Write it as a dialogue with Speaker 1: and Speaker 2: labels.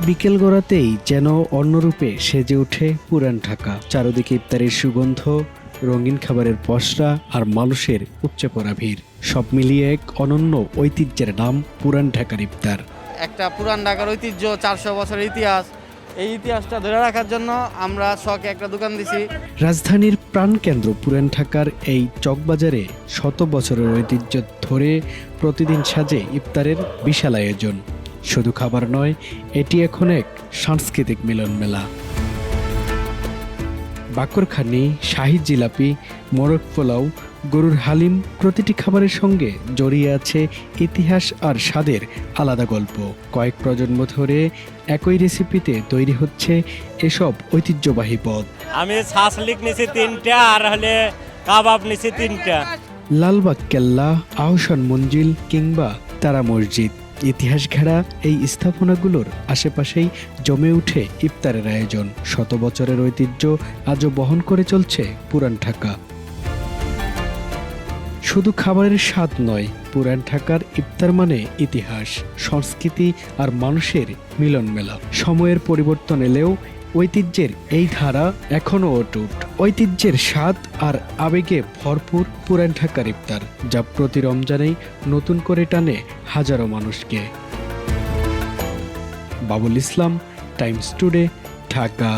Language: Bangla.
Speaker 1: বিকেল গড়াতেই যেন অন্যরূপে সেজে ওঠে পুরান ঢাকা। চারদিকে ইফতারের সুগন্ধ, রঙিন খাবারের পসরা আর মানুষের উপচে পড়া ভিড়, সব মিলিয়ে এক অনন্য ঐতিহ্যের নাম পুরান ঢাকার ইফতার।
Speaker 2: একটা পুরান ঢাকার ঐতিহ্য, 400 বছরের ইতিহাস। এই ইতিহাসটা ধরে রাখার জন্য আমরা শখে একটা দোকান দিছি।
Speaker 1: রাজধানীর প্রাণকেন্দ্র পুরান ঢাকার এই চকবাজারে শত বছরের ঐতিহ্য ধরে প্রতিদিন সাজে ইফতারের বিশাল আয়োজন। শুধু খাবার নয়, এটি এখন এক সাংস্কৃতিক মিলন মেলা। বাকরখানি, শাহী জিলাপি, মোরগ পোলাও, গরুর হালিম, প্রতিটি খাবারের সঙ্গে জড়িয়ে আছে ইতিহাস আর স্বাদের আলাদা গল্প। কয়েক প্রজন্ম ধরে একই রেসিপিতে তৈরি হচ্ছে এসব ঐতিহ্যবাহী পদ।
Speaker 3: আমি ছাসলিক নিছি 3টা আর হলে কাবাব নিছি 3টা।
Speaker 1: লালবাগ কেল্লা, আহসান মঞ্জিল কিংবা তারা মসজিদ, ইতিহাস ঘেরা এই স্থাপনাগুলোর আশেপাশেই জমে উঠে ইফতারের আয়োজন। শত বছরের ঐতিহ্য আজও বহন করে চলছে পুরান ঢাকা। শুধু খাবারের স্বাদ নয়, পুরান ঢাকার ইফতার মানে ইতিহাস, সংস্কৃতি আর মানুষের মিলন মেলা। সময়ের পরিবর্তন এলেও ঐতিহ্যের এই ধারা এখনও অটুট। ঐতিহ্যের স্বাদ আর আবেগে ভরপুর পুরান ঢাকার ইফতার, যা প্রতি রমজানেই নতুন করে টানে হাজারো মানুষকে। বাবুল ইসলাম, টাইমস টুডে, ঢাকা।